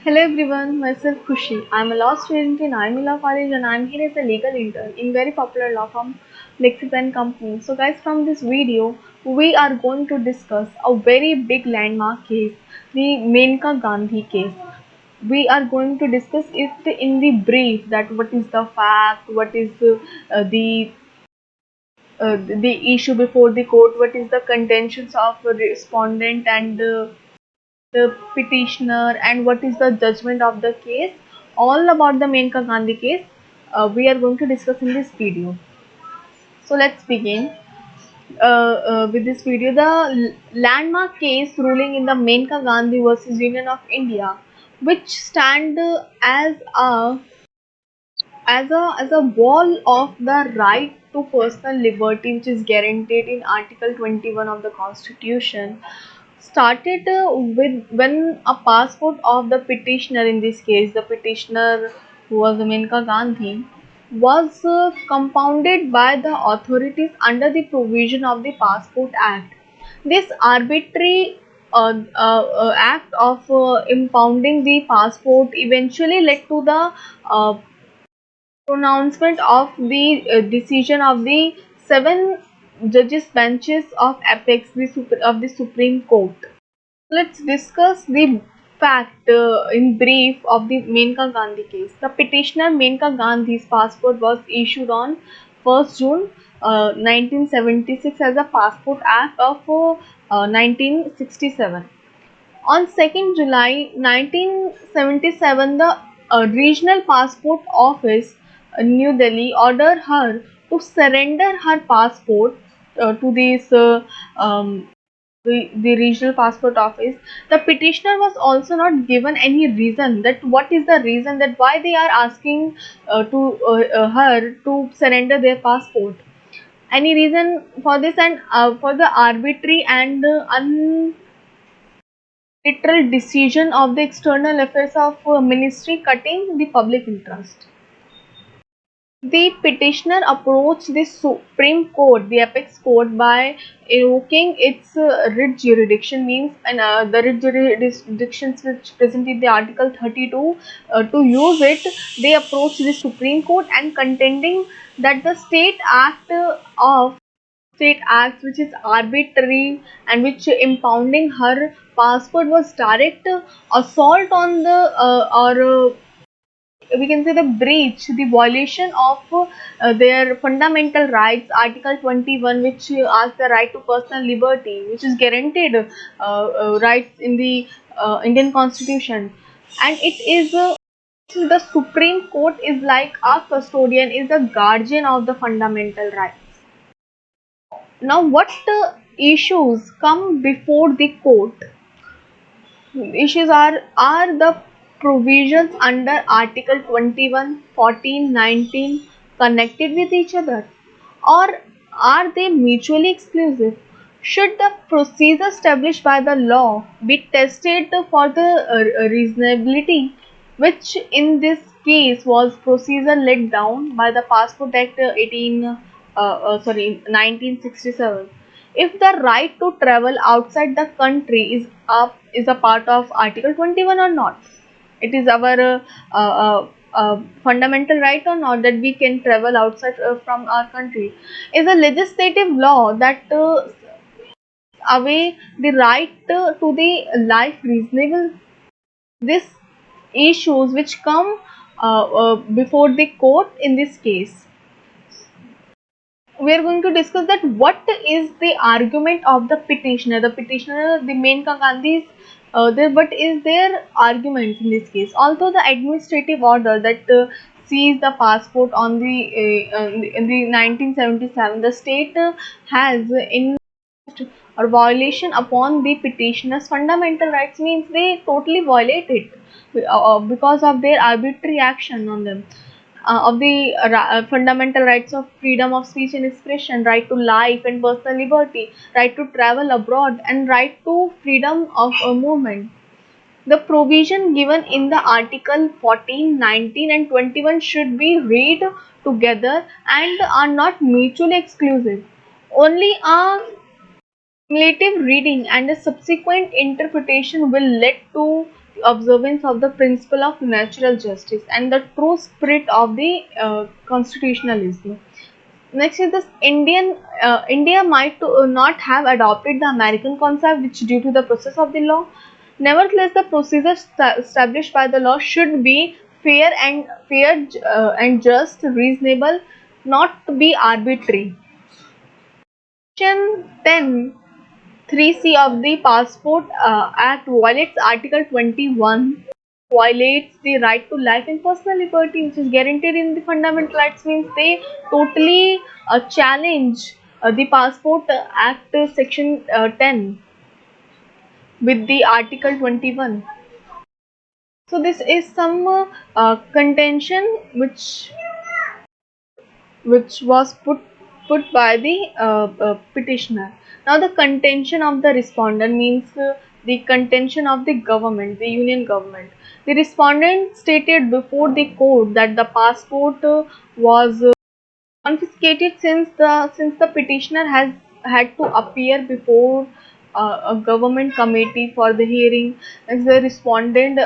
Hello everyone, myself Khushi. I'm a law student in IME Law College and I'm here as a legal intern in very popular law firm Lexicon Company. So guys, from this video, we are going to discuss a very big landmark case, the Menka Gandhi case. We are going to discuss it in the brief, that what is the fact, what is the issue before the court, what is the contentions of the respondent and the petitioner, and what is the judgment of the case. All about the Menka Gandhi case we are going to discuss in this video. So let's begin with this video. The landmark case ruling in the Menka Gandhi versus Union of India, which stand as a wall of the right to personal liberty, which is guaranteed in Article 21 of the Constitution, started with when a passport of the petitioner, in this case the petitioner who was Menka Gandhi, was compounded by the authorities under the provision of the Passport Act. This arbitrary act of impounding the passport eventually led to the pronouncement of the decision of the seven judges benches of apex of the Supreme Court. Let's discuss the fact in brief of the Menka Gandhi case. The petitioner Menka Gandhi's passport was issued on 1st June 1976 as a Passport Act of 1967. On 2nd July 1977, the Regional Passport Office, New Delhi, ordered her to surrender her passport to the regional passport office. The petitioner was also not given any reason, that what is the reason that why they are asking her to surrender their passport. Any reason for this, and for the arbitrary and literal decision of the external affairs of ministry cutting the public interest. The petitioner approached the Supreme Court, the apex court, by invoking its writ jurisdiction, means, and the writ jurisdictions which present in the Article 32. To use it, they approached the Supreme Court and contending that the state acts, which is arbitrary and which impounding her passport, was direct assault on the or we can say the breach, the violation of their fundamental rights, Article 21, which asks the right to personal liberty, which is guaranteed rights in the Indian Constitution. And it is the Supreme Court is like a custodian, is the guardian of the fundamental rights. Now, what issues come before the court? Issues are the provisions under Article 21, 14, 19 connected with each other, or are they mutually exclusive? Should the procedure established by the law be tested for the reasonability, which in this case was procedure laid down by the Passport Act 1967? If the right to travel outside the country is a part of Article 21 or not, it is our fundamental right or not, that we can travel outside from our country. Is a legislative law that away the right to the life reasonable. This issues which come before the court in this case. We are going to discuss that what is the argument of the petitioner. The petitioner, the Menka Gandhi's, what is their argument in this case? Although the administrative order that seized the passport on in the 1977, the state has in or violation upon the petitioner's fundamental rights, means they totally violate it because of their arbitrary action on them, of the fundamental rights of freedom of speech and expression, right to life and personal liberty, right to travel abroad, and right to freedom of movement. The provision given in the Article 14, 19 and 21 should be read together and are not mutually exclusive. Only a cumulative reading and a subsequent interpretation will lead to observance of the principle of natural justice and the true spirit of the constitutionalism. Next is this India might not have adopted the American concept, which due to the process of the law. Nevertheless, the procedure established by the law should be fair and just, reasonable, not to be arbitrary. Section 10 3C of the Passport Act violates Article 21, violates the right to life and personal liberty, which is guaranteed in the fundamental rights. Means they totally challenge the Passport Act Section 10 with the Article 21. So this is some contention which was put by the petitioner. Now, the contention of the respondent means the contention of the government, the union government. The respondent stated before the court that the passport was confiscated since the petitioner has had to appear before a government committee for the hearing. As the respondent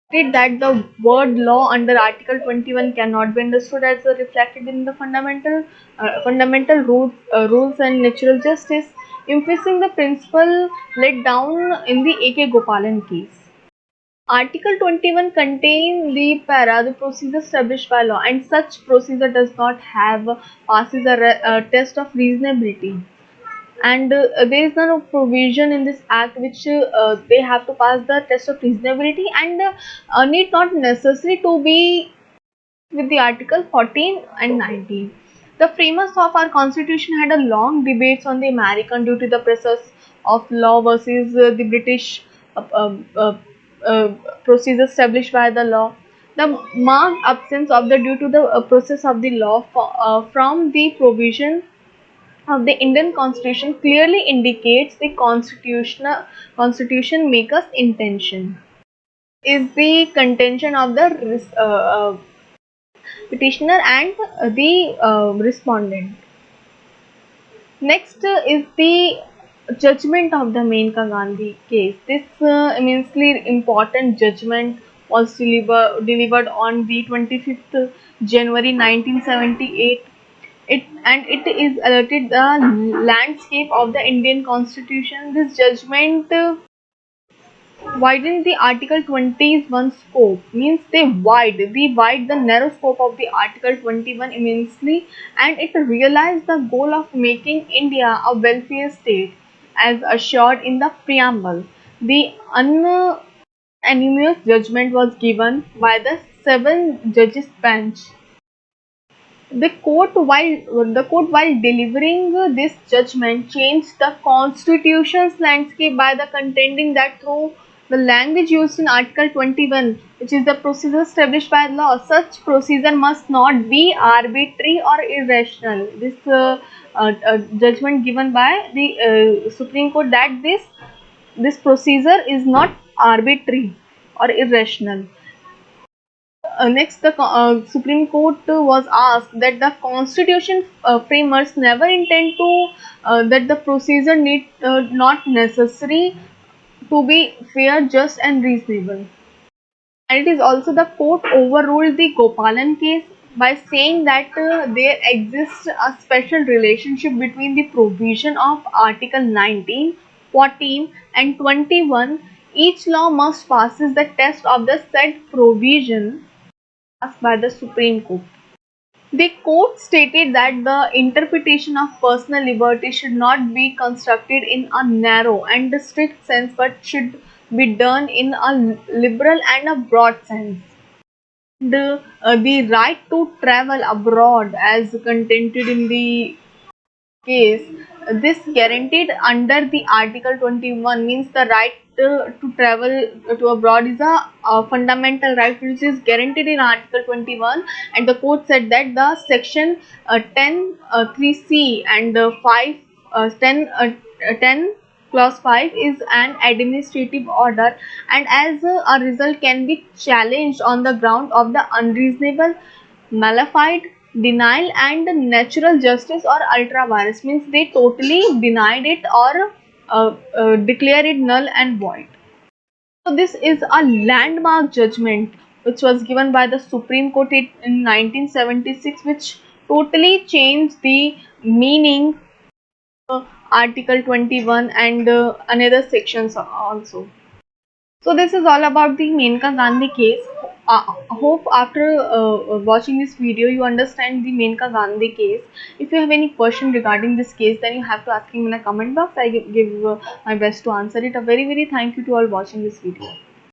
stated that the word law under Article 21 cannot be understood as reflected in the fundamental rules and natural justice, emphasizing the principle laid down in the A.K. Gopalan case. Article 21 contains the the procedure established by law, and such procedure does not have passes a test of reasonability. And there is no provision in this act which they have to pass the test of reasonability, and need not necessary to be with the article 14 and 19. The framers of our constitution had a long debates on the American due to the process of law versus the British uh, uh, uh, uh, procedure established by the law. The marked absence of the due to the process of the law from the provision of the Indian Constitution clearly indicates the constitution maker's intention. Is the contention of the petitioner and the respondent. Next is the judgment of the Menka Gandhi case. This immensely important judgment was delivered on the 25th January 1978. It is alerted the landscape of the Indian Constitution. This judgment widen the Article 21 scope, means they wide the narrow scope of the Article 21 immensely, and it realized the goal of making India a welfare state as assured in the preamble. The unanimous judgment was given by the seven judges bench. The court, while delivering this judgment, changed the constitution's landscape by the contending that through the language used in Article 21, which is the procedure established by law, such procedure must not be arbitrary or irrational. This judgment given by the Supreme Court that this procedure is not arbitrary or irrational. Next, the Supreme Court was asked that the Constitution framers never intend to that the procedure need not necessary to be fair, just, and reasonable. And it is also the court overruled the Gopalan case by saying that there exists a special relationship between the provision of Article 19, 14, and 21. Each law must passes the test of the said provision asked by the Supreme Court. The court stated that the interpretation of personal liberty should not be constructed in a narrow and strict sense but should be done in a liberal and a broad sense. The right to travel abroad, as contained in the case, this guaranteed under the Article 21, means the right to travel to abroad is a fundamental right which is guaranteed in Article 21, and the court said that the section 10 3C and 5 10 clause 5 is an administrative order, and as a result can be challenged on the ground of the unreasonable, malified, denial, and natural justice or ultra vires, means they totally denied it or declare it null and void. So this is a landmark judgment which was given by the Supreme Court in 1976, which totally changed the meaning Article 21 and another sections also. So this is all about the Menka Gandhi case. Hope after watching this video you understand the Menka Gandhi case. If you have any question regarding this case, then you have to ask me in the comment box. I give my best to answer it. A very thank you to all watching this video.